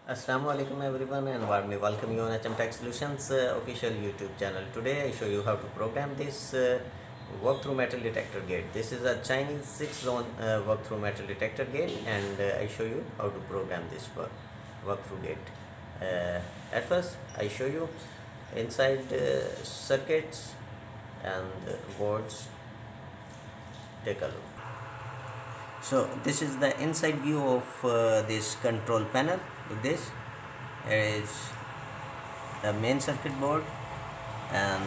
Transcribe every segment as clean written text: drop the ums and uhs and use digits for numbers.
Assalamu alaikum everyone and warmly welcome you on Tech Solutions official YouTube channel. Today I show you how to program this walk-through metal detector gate. This is a Chinese 6-zone walk-through metal detector gate, and I show you how to program this walk-through gate. At first I show you inside circuits and boards. Take a look. So this is the inside view of this control panel. Look this. There is the main circuit board and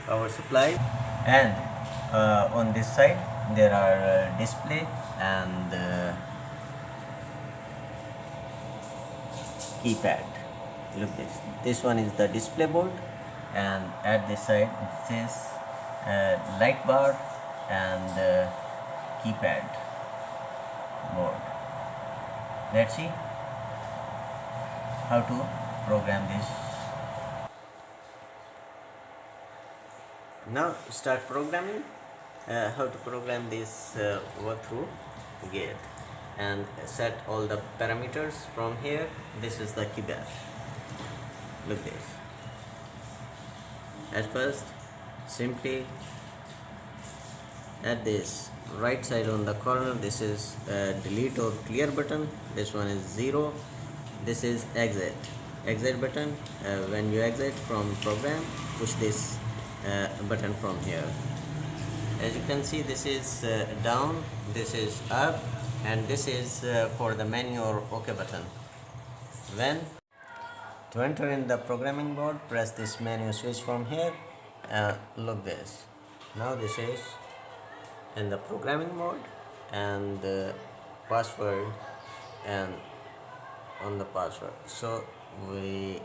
power supply, and on this side there are display and keypad. Look this one is the display board, and at this side it says light bar and keypad board. Let's see how to program this. Now start programming. How to program this walkthrough gate, and set all the parameters from here. This is the keypad. Look this. At first, simply at this right side on the corner, this is delete or clear button. This one is 0. This is exit button. When you exit from program, push this button from here. As you can see, this is down, this is up, and this is for the menu or OK button. When to enter in the programming board, press this menu switch from here. Look this. Now this is in the programming mode, and password and on the password. So the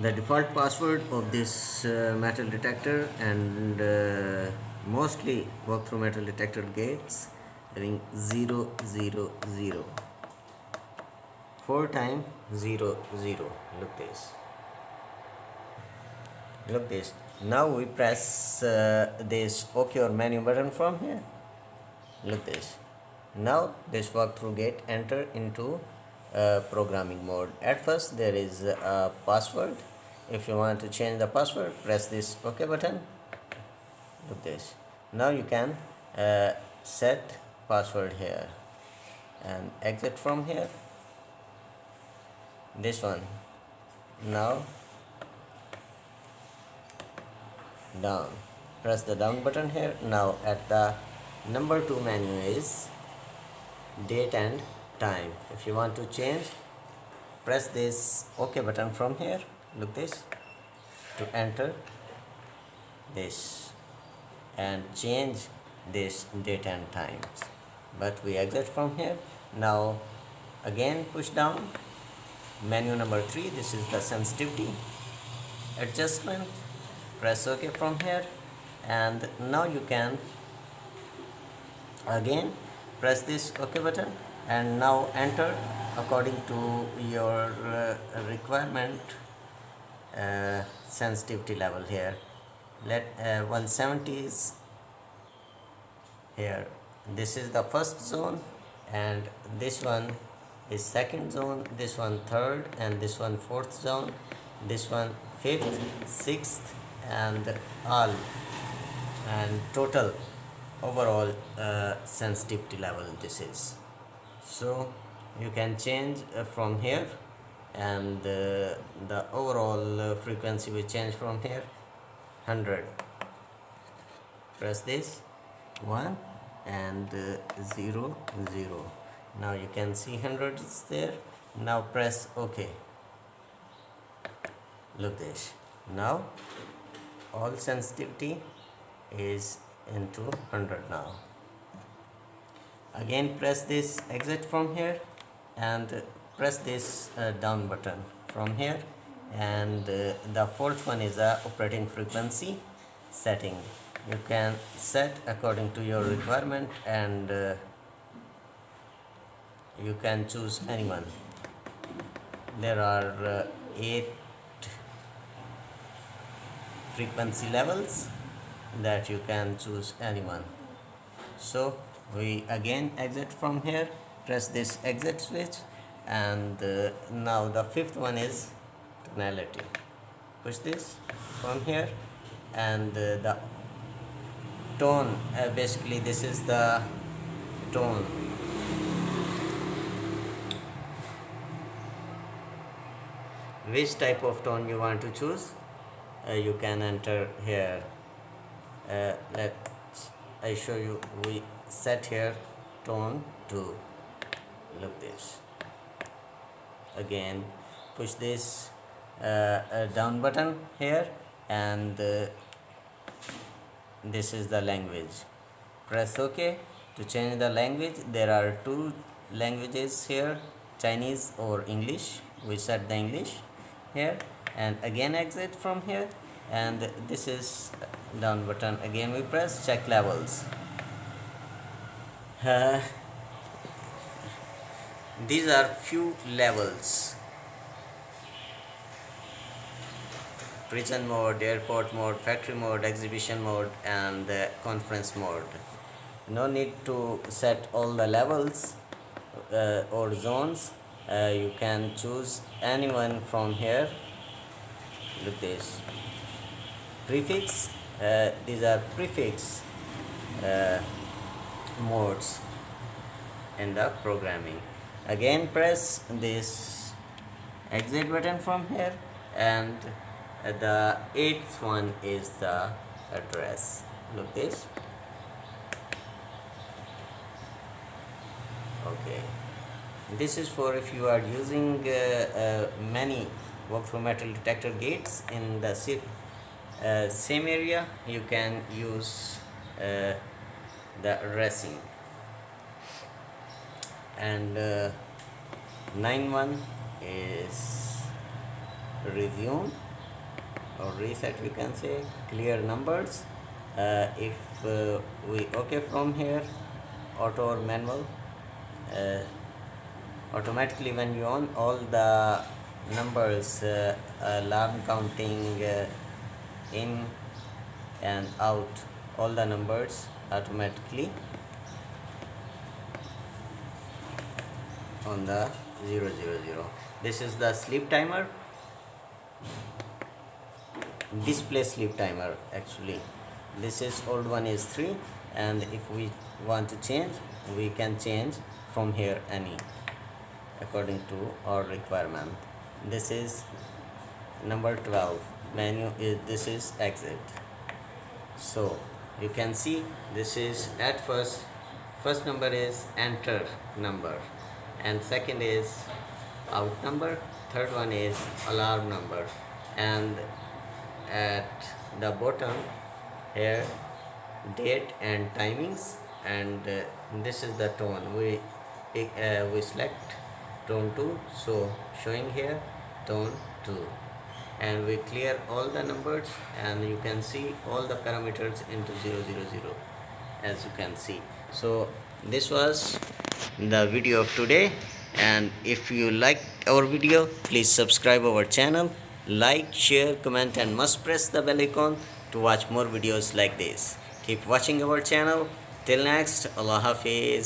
default password of this metal detector, and mostly walk-through metal detector gates, ring 000, 4 times 00. Look this. Now we press this OK or menu button from here. Look this. Now this walkthrough gate enter into programming mode. At first there is a password. If you want to change the password, press this OK button. Look this. Now you can set password here and exit from here. This one. Now down, press the down button here. Now at the number 2 menu is date and time. If you want to change, press this OK button from here. Look this, to enter this and change this date and times. But we exit from here. Now again push down, menu number 3. This is the sensitivity adjustment. Press OK from here, and now you can again press this OK button and now enter according to your requirement sensitivity level here. Let 170 is here. This is the first zone, and this one is second zone, this one third, and this one fourth zone, this one fifth, sixth, and all, and total overall sensitivity level this is. So you can change from here, and the overall frequency will change from here. 100. Press this 1 and 0 0. Now you can see 100 is there. Now press OK. Look this. Now all sensitivity is into 100 now. Again press this exit from here, and press this down button from here, and the fourth one is a operating frequency setting. You can set according to your requirement, and you can choose anyone. There are 8 frequency levels that you can choose anyone. So We again exit from here, press this exit switch, and now the fifth one is tonality. Push this from here, and the tone, basically this is the tone. Which type of tone you want to choose, you can enter here. Let I show you. We set here tone to, look this. Again push this down button here, and this is the language. Press OK to change the language. There are two languages here, Chinese or English. We set the English here, and again exit from here, and this is down button. Again we press check levels. These are few levels: prison mode, airport mode, factory mode, exhibition mode, and conference mode. No need to set all the levels or zones. You can choose anyone from here. Look this. Prefix, these are prefix modes in the programming. Again press this exit button from here, and the eighth one is the address. Look this. Okay, this is for if you are using many walk-through metal detector gates in the same area, you can use the addressing. And 9-1 is resume or reset, we can say, clear numbers. If we OK from here, auto or manual, automatically when you on, all the numbers, alarm counting, in and out, all the numbers automatically on the 000. This is the sleep timer, display sleep timer. Actually this is old one is 3, and if we want to change, we can change from here any according to our requirement. This is number 12 menu, is this is exit. So you can see this is at first number is enter number, and second is out number, third one is alarm number, and at the bottom here date and timings, and this is the tone. We select tone 2, so showing here tone 2, and we clear all the numbers, and you can see all the parameters into 000, as you can see. So this was the video of today, and if you like our video, please subscribe our channel, like, share, comment, and must press the bell icon to watch more videos like this. Keep watching our channel. Till next, Allah Hafiz.